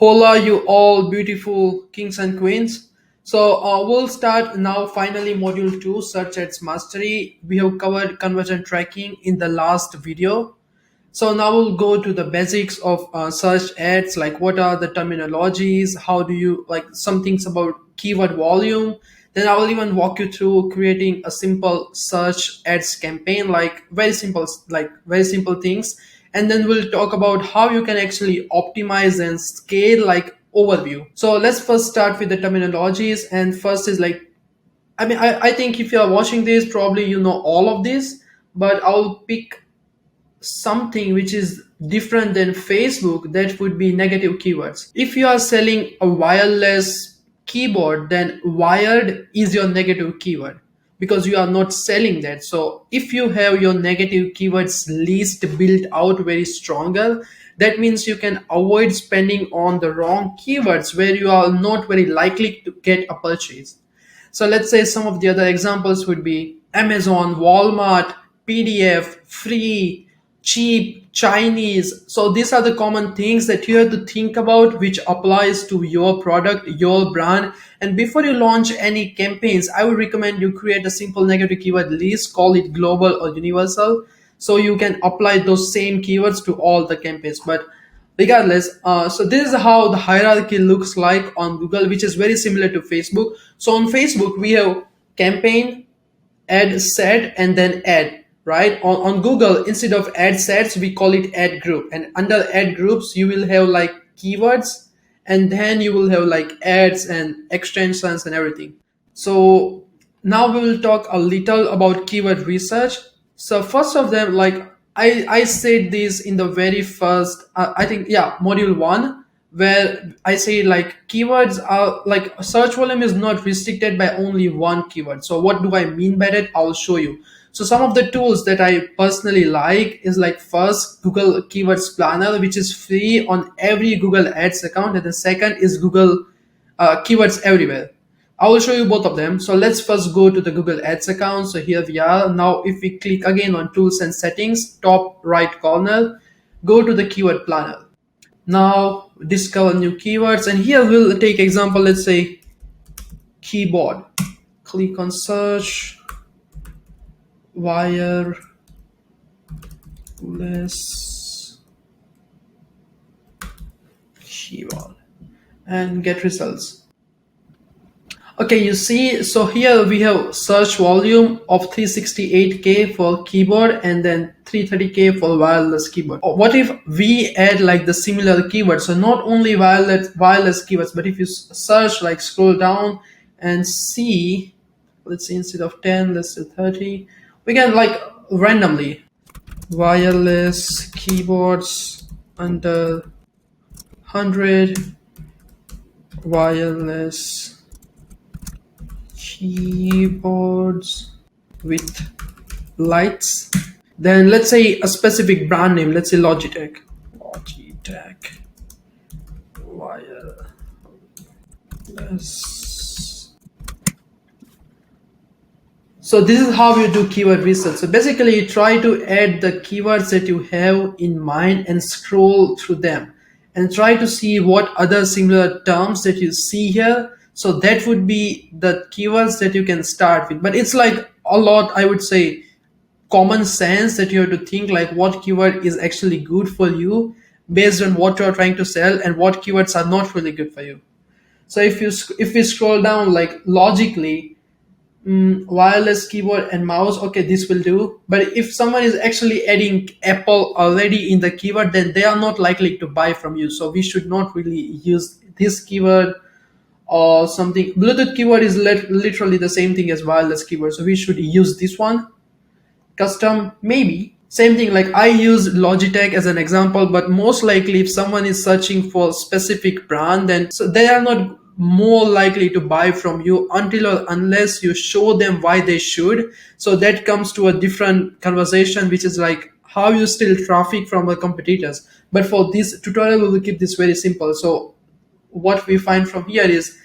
Hola, you all beautiful kings and queens. We'll start now. Finally, module 2, search ads mastery. We have covered conversion tracking in the last video. So now we'll go to the basics of search ads, like what are the terminologies, how do you like some things about keyword volume. Then I will even walk you through creating a simple search ads campaign, like very simple things. And then we'll talk about how you can actually optimize and scale, like overview. So let's first start with the terminologies. And first is like, I think if you are watching this, probably you know all of this, but I'll pick something which is different than Facebook. That would be negative keywords. If you are selling a wireless keyboard, then wired is your negative keyword because you are not selling that. So if you have your negative keywords list built out very stronger, that means you can avoid spending on the wrong keywords where you are not very likely to get a purchase. So let's say some of the other examples would be Amazon, Walmart, PDF, free, cheap, Chinese. So these are the common things that you have to think about, which applies to your product, your brand. And before you launch any campaigns, I would recommend you create a simple negative keyword list, call it global or universal, so you can apply those same keywords to all the campaigns. But regardless, so this is how the hierarchy looks like on Google, which is very similar to Facebook. So on Facebook we have campaign, ad set, and then ad, right? On Google, instead of ad sets, we call it ad group, and under ad groups you will have like keywords, and then you will have like ads and extensions and everything. So now we will talk a little about keyword research. So first of them, like I said this in the very first, I think, yeah, module 1, where I say like keywords are like search volume is not restricted by only one keyword. So what do I mean by that? I'll show you. So some of the tools that I personally like is like first Google Keywords Planner, which is free on every Google Ads account, and the second is Google Keywords Everywhere. I will show you both of them. So let's first go to the Google Ads account. So here we are. Now, if we click again on tools and settings, top right corner, go to the keyword planner. Now discover new keywords. And here we'll take example, let's say keyboard. Click on search, wireless keyboard, and get results. Okay, you see, so here we have search volume of 368K for keyboard and then 330K for wireless keyboard. What if we add like the similar keywords? So not only wireless keywords, but if you search, like scroll down and see, let's see, instead of 10, let's say 30, we can like randomly wireless keyboards under 100, wireless keyboards with lights. Then let's say a specific brand name, let's say Logitech wireless. So this is how you do keyword research. So basically you try to add the keywords that you have in mind and scroll through them and try to see what other similar terms that you see here. So that would be the keywords that you can start with. But it's like a lot, I would say, common sense that you have to think like what keyword is actually good for you based on what you're trying to sell and what keywords are not really good for you. So if we scroll down, like logically, wireless keyboard and mouse, okay, this will do. But if someone is actually adding Apple already in the keyword, then they are not likely to buy from you. So we should not really use this keyword or something. Bluetooth keyword is literally the same thing as wireless keyword, so we should use this one. Custom, maybe same thing, like I use Logitech as an example, but most likely if someone is searching for a specific brand, then so they are not more likely to buy from you until or unless you show them why they should. So that comes to a different conversation, which is like how you steal traffic from the competitors. But for this tutorial we will keep this very simple. So what we find from here is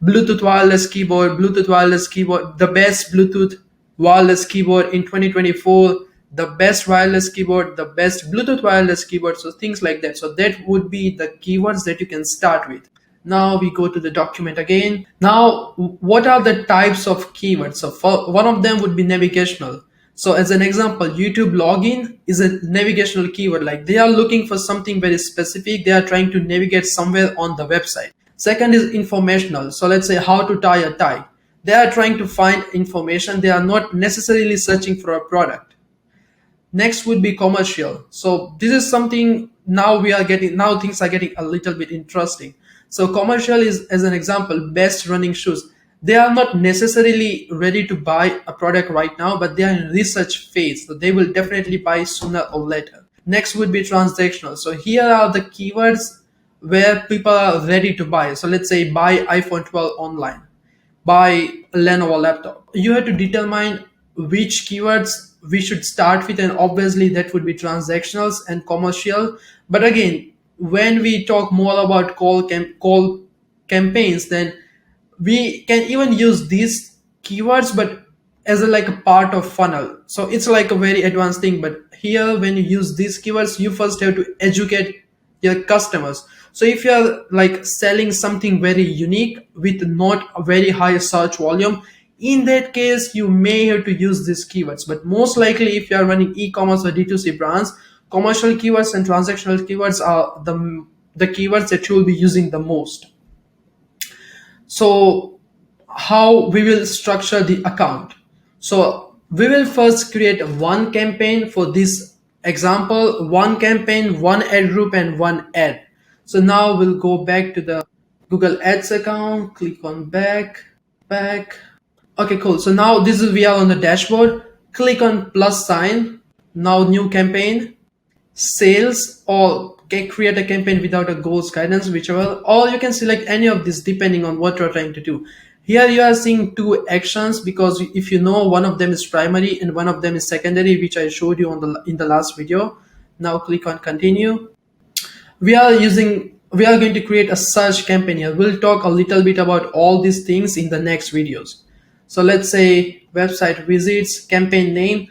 Bluetooth wireless keyboard, the best Bluetooth wireless keyboard in 2024, the best wireless keyboard, the best Bluetooth wireless keyboard, so things like that. So that would be the keywords that you can start with. Now we go to the document again. Now, what are the types of keywords? So for one of them would be navigational. So as an example, YouTube login is a navigational keyword. Like they are looking for something very specific. They are trying to navigate somewhere on the website. Second is informational. So let's say how to tie a tie. They are trying to find information. They are not necessarily searching for a product. Next would be commercial. So this is something now things are getting a little bit interesting. So commercial is, as an example, best running shoes. They are not necessarily ready to buy a product right now, but they are in research phase. So they will definitely buy sooner or later. Next would be transactional. So here are the keywords where people are ready to buy. So let's say buy iPhone 12 online, buy a Lenovo laptop. You have to determine which keywords we should start with, and obviously that would be transactionals and commercial. But again, when we talk more about call campaigns, then we can even use these keywords, but as a like a part of funnel. So it's like a very advanced thing. But here, when you use these keywords, you first have to educate your customers. So if you're like selling something very unique with not a very high search volume, in that case you may have to use these keywords. But most likely, if you are running e-commerce or D2C brands, commercial keywords and transactional keywords are the keywords that you will be using the most. So how we will structure the account? So we will first create one campaign for this example, one campaign, one ad group, and one ad. So now we'll go back to the Google Ads account, click on back. Okay, cool. So now we are on the dashboard. Click on plus sign. Now new campaign, sales, or can create a campaign without a goals guidance, whichever, or you can select any of this depending on what you're trying to do. Here you are seeing two actions, because if you know, one of them is primary and one of them is secondary, which I showed you in the last video. Now click on continue. We are going to create a search campaign here. We'll talk a little bit about all these things in the next videos. So let's say website visits, campaign name.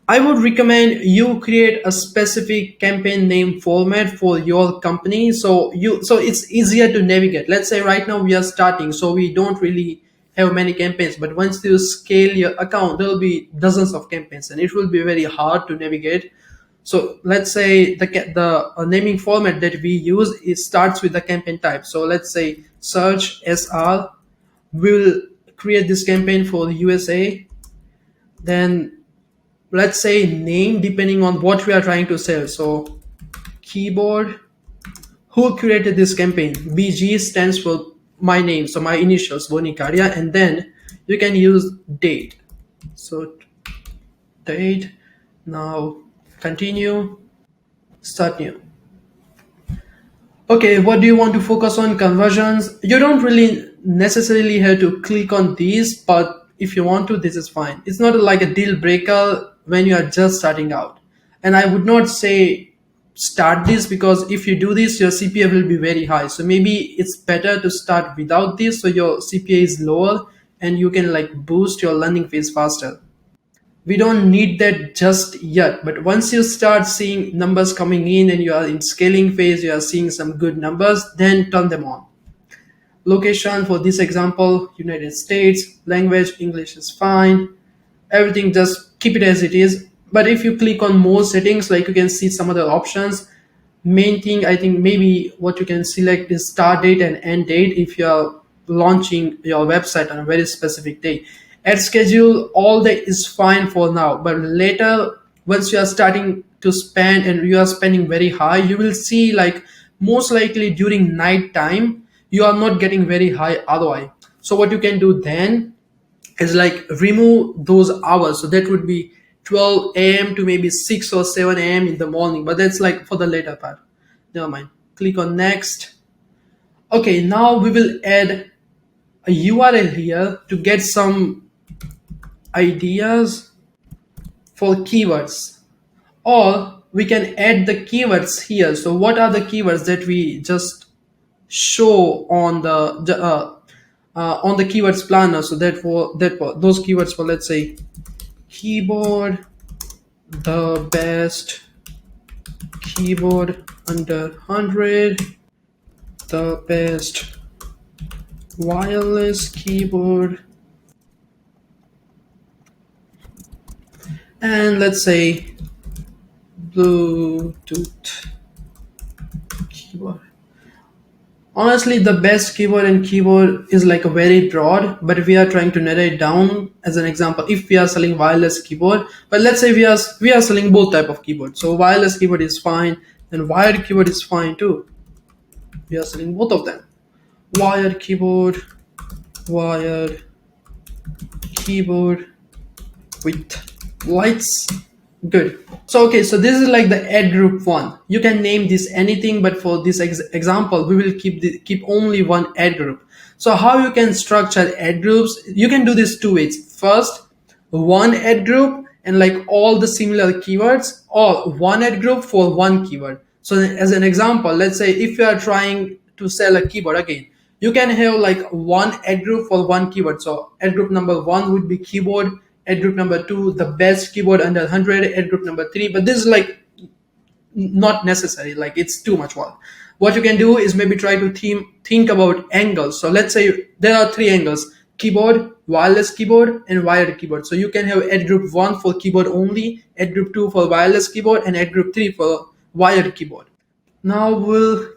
I would recommend you create a specific campaign name format for your company, so it's easier to navigate. Let's say right now we are starting, so we don't really have many campaigns, but once you scale your account, there will be dozens of campaigns and it will be very hard to navigate. So let's say the naming format that we use, it starts with the campaign type. So let's say search SR. We will create this campaign for the USA. Then let's say name, depending on what we are trying to sell. So keyboard. Who created this campaign? BG stands for my name, so my initials, Bonikaria, and then you can use date. So date. Now continue, start new. Okay, what do you want to focus on? Conversions. You don't really necessarily have to click on these, but if you want to, this is fine. It's not like a deal breaker when you are just starting out. And I would not say start this, because if you do this, your CPA will be very high. So maybe it's better to start without this, so your CPA is lower and you can like boost your learning phase faster. We don't need that just yet, but once you start seeing numbers coming in and you are in scaling phase, you are seeing some good numbers, then turn them on. Location, for this example, United States. Language, English is fine. Everything, just keep it as it is. But if you click on more settings, like you can see some other options. Main thing, I think maybe what you can select is start date and end date if you are launching your website on a very specific day. Ad schedule, all that is fine for now, but later, once you are starting to spend and you are spending very high, you will see like most likely during night time you are not getting very high ROI. So what you can do then is like remove those hours. So that would be 12 a.m. to maybe 6 or 7 a.m. in the morning, but that's like for the later part. Never mind. Click on next. Okay, now we will add a URL here to get some ideas for keywords, or we can add the keywords here. So what are the keywords that we just show on the keywords planner? So that for those keywords for, let's say, keyboard, the best keyboard under 100, the best wireless keyboard, and let's say Bluetooth keyboard. Honestly, the best keyword and keyboard is like a very broad, but we are trying to narrow it down. As an example, if we are selling wireless keyboard, but let's say we are selling both type of keyboard. So wireless keyboard is fine, and wired keyboard is fine too. We are selling both of them. Wired keyboard, wired keyboard with lights. Good. So okay, so this is like the ad group one. You can name this anything, but for this example, we will keep only one ad group. So how you can structure ad groups? You can do this two ways. First, one ad group and like all the similar keywords, or one ad group for one keyword. So as an example, let's say if you are trying to sell a keyboard again, you can have like one ad group for one keyword. So ad group number one would be keyboard, ad group number two, the best keyboard under 100, ad group number three. But this is like not necessary, like it's too much work. What you can do is maybe try to think about angles. So let's say there are three angles: keyboard, wireless keyboard, and wired keyboard. So you can have ad group one for keyboard only, ad group two for wireless keyboard, and ad group three for wired keyboard. Now we'll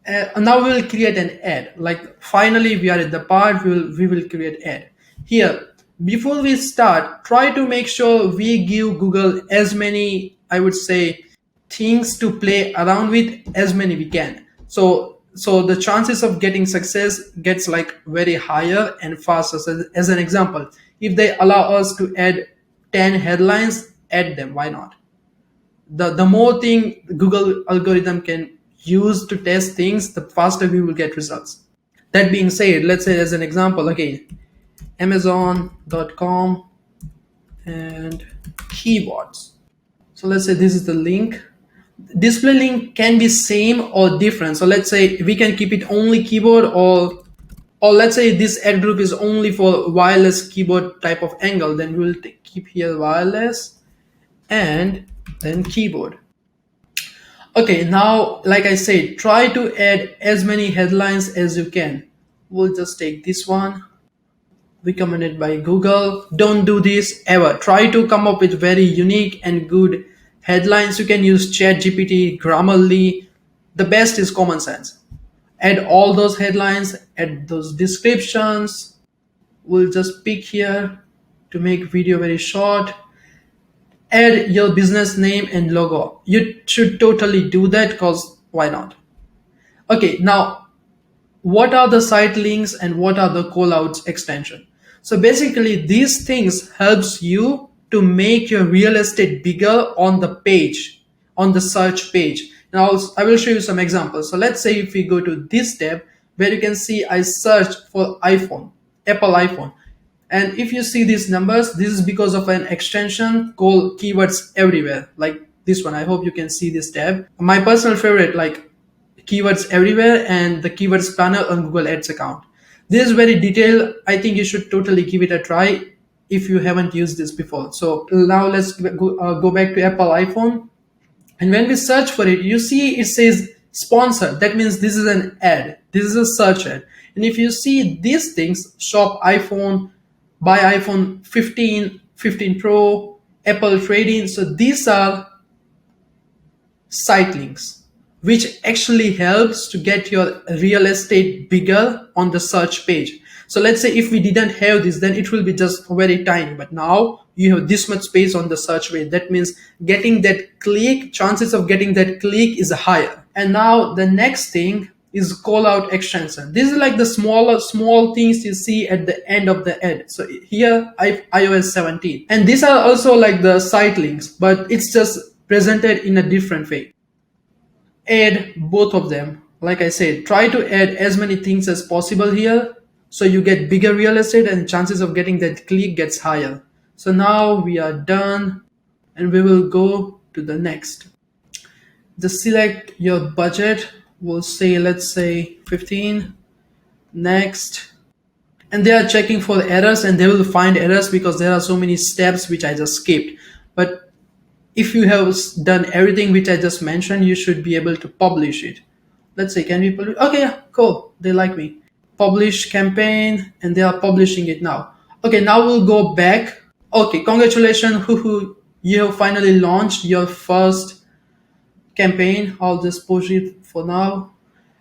create an ad. Like finally we are at the part we will create ad. Here, before we start, try to make sure we give Google as many, I would say, things to play around with as many we can. So the chances of getting success gets like very higher and faster. So as an example, if they allow us to add 10 headlines, add them. Why not? The more thing Google algorithm can use to test things, the faster we will get results. That being said, let's say as an example again, Amazon.com and keyboards. So let's say this is the link. Display link can be same or different. So let's say we can keep it only keyboard, or let's say this ad group is only for wireless keyboard type of angle, then we will keep here wireless and then keyboard. Okay, now like I said, try to add as many headlines as you can. We'll just take this one, recommended by Google. Don't do this ever. Try to come up with very unique and good headlines. You can use ChatGPT, Grammarly. The best is common sense. Add all those headlines, add those descriptions. We'll just pick here to make video very short. Add your business name and logo. You should totally do that, because why not? Okay, now what are the site links and what are the callouts extension? So basically these things helps you to make your real estate bigger on the page, on the search page. Now I will show you some examples. So let's say if we go to this tab where you can see I searched for iPhone, Apple iPhone. And if you see these numbers, this is because of an extension called Keywords Everywhere, like this one. I hope you can see this tab. My personal favorite, like Keywords Everywhere and the Keywords Planner on Google Ads account. This is very detailed. I think you should totally give it a try if you haven't used this before. So now let's go back to Apple iPhone. And when we search for it, you see it says sponsored. That means this is an ad. This is a search ad. And if you see these things, shop iPhone, buy iPhone 15, 15 Pro, Apple trading. So these are site links, which actually helps to get your real estate bigger on the search page. So let's say if we didn't have this, then it will be just very tiny. But now you have this much space on the search page. That means getting that click, chances of getting that click is higher. And now the next thing is call out extension. This is like the small things you see at the end of the ad. So here iOS 17, and these are also like the site links, but it's just presented in a different way. Add both of them. Like I said, try to add as many things as possible here, so you get bigger real estate and chances of getting that click gets higher. So now we are done, and we will go to the next. Just select your budget. We'll say, let's say 15. Next. And they are checking for errors, and they will find errors because there are so many steps which I just skipped. But if you have done everything which I just mentioned, you should be able to publish it. Let's say, can we publish? Okay, yeah, cool. They like me. Publish campaign, and they are publishing it now. Okay, now we'll go back. Okay, congratulations, you have finally launched your first campaign. I'll just push it for now.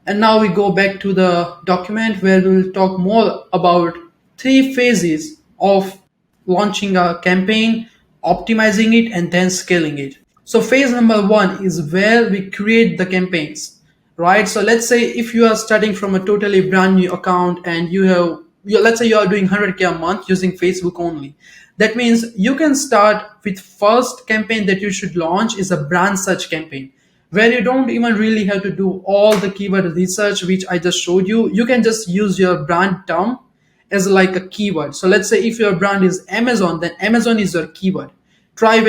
And now we go back to the document where we'll talk more about three phases of launching a campaign, optimizing it, and then scaling it. So phase number one is where we create the campaigns, right? So let's say if you are starting from a totally brand new account and let's say you are doing 100K a month using Facebook only. That means you can start with first campaign that you should launch is a brand search campaign where you don't even really have to do all the keyword research which I just showed you. You can just use your brand term as like a keyword. So let's say if your brand is Amazon, then Amazon is your keyword. Try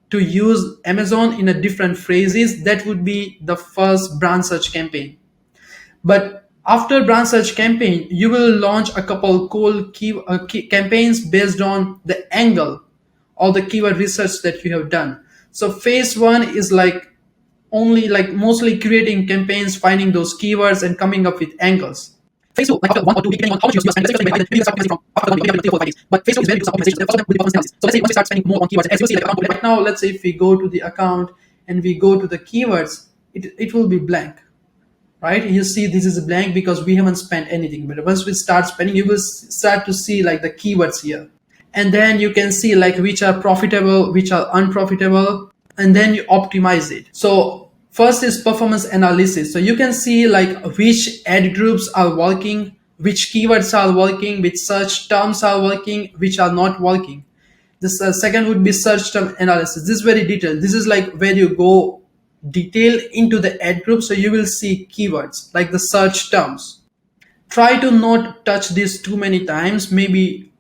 to use Amazon in a different phrases. That would be the first brand search campaign. But after brand search campaign, you will launch a couple cool campaigns based on the angle or the keyword research that you have done. So phase one is like only like mostly creating campaigns, finding those keywords and coming up with angles. Phase two, like after 1 or 2 weeks, depending on how much you spend, let's say maybe you start optimizing from after 1 week, maybe 3 or 4 5 days. But phase two is where you do some optimization. The first one will be performance analysis. So let's say once you start spending more on keywords, as you see like account right now, let's say if we go to the account and we go to the keywords, it will be blank. Right, you see this is blank because we haven't spent anything, but once we start spending, you will start to see like the keywords here, and then you can see like which are profitable, which are unprofitable, and then you optimize it. So first is performance analysis. So you can see like which ad groups are working, which keywords are working, which search terms are working, which are not working. This second would be search term analysis. This is very detailed. This is like where you go detail into the ad group, so you will see keywords like the search terms. Try to not touch this too many times. Maybe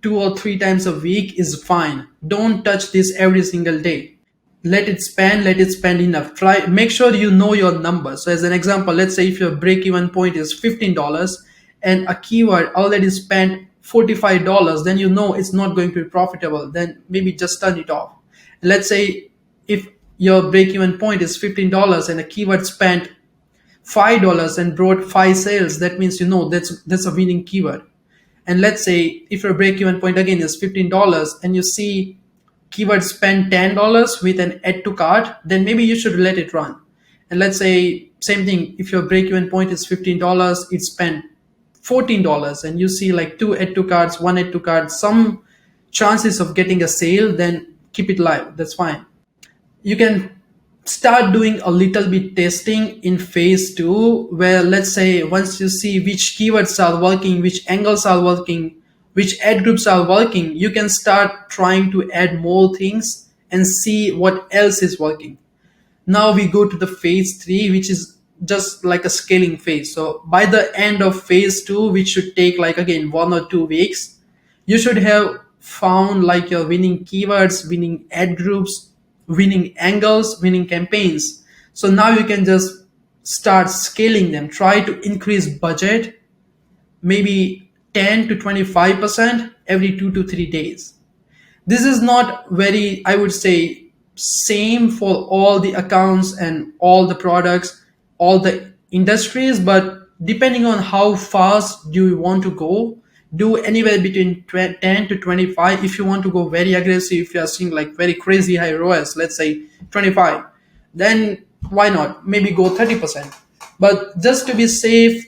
2 or 3 times a week is fine. Don't touch this every single day. Let it spend enough. Make sure you know your numbers. So as an example, let's say if your break-even point is $15 and a keyword already spent $45, then you know it's not going to be profitable. Then maybe just turn it off. Let's say if your break-even point is $15 and a keyword spent $5 and brought 5 sales, that means you know that's a winning keyword. And let's say if your break-even point again is $15 and you see keyword spend $10 with an add to cart, then maybe you should let it run. And let's say same thing, if your break-even point is $15, it spent $14 and you see like 2 add to carts, 1 add to cart, some chances of getting a sale, then keep it live. That's fine. You can start doing a little bit testing in phase two, where let's say once you see which keywords are working, which angles are working, which ad groups are working, you can start trying to add more things and see what else is working. Now we go to the phase three, which is just like a scaling phase. So by the end of phase two, which should take like again 1 or 2 weeks, you should have found like your winning keywords, winning ad groups, winning angles, winning campaigns. So now you can just start scaling them. Try to increase budget, maybe 10 to 25% every 2 to 3 days. This is not very, I would say, same for all the accounts and all the products, all the industries, but depending on how fast do you want to go, do anywhere between 10 to 25. If you want to go very aggressive, if you are seeing like very crazy high ROAS, let's say 25, then why not? Maybe go 30%. But just to be safe,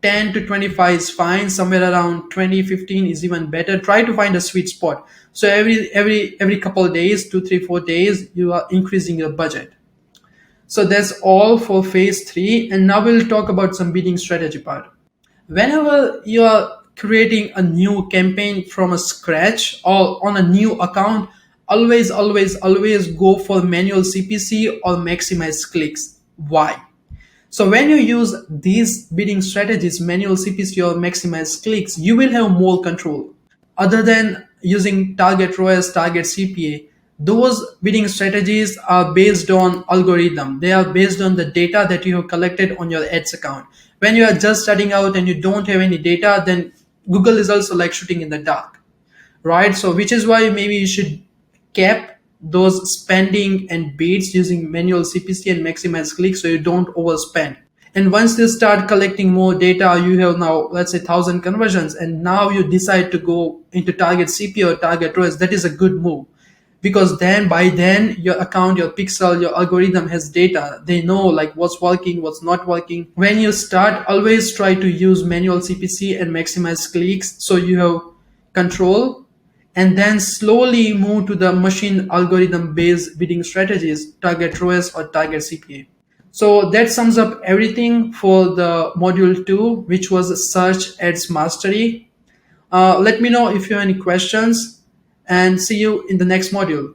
10 to 25 is fine. Somewhere around 20, 15 is even better. Try to find a sweet spot. So every couple of days, 2, 3, 4 days, you are increasing your budget. So that's all for phase three. And now we'll talk about some bidding strategy part. Whenever you are creating a new campaign from a scratch or on a new account, always go for manual CPC or maximize clicks. Why? So when you use these bidding strategies, manual CPC or maximize clicks, you will have more control. Other than using target ROAS, target CPA, those bidding strategies are based on algorithm. They are based on the data that you have collected on your ads account. When you are just starting out and you don't have any data, then Google is also like shooting in the dark, right? So which is why maybe you should cap those spending and beats using manual CPC and maximize clicks so you don't overspend. And once you start collecting more data, you have now, let's say, 1,000 conversions, and now you decide to go into target CPA or target ROAS. That is a good move, because then by then your account, your pixel, your algorithm has data. They know like what's working, what's not working. When you start, always try to use manual CPC and maximize clicks so you have control, and then slowly move to the machine algorithm based bidding strategies, target ROAS or target CPA. So that sums up everything for the module 2, which was search ads mastery. Let me know if you have any questions, and see you in the next module.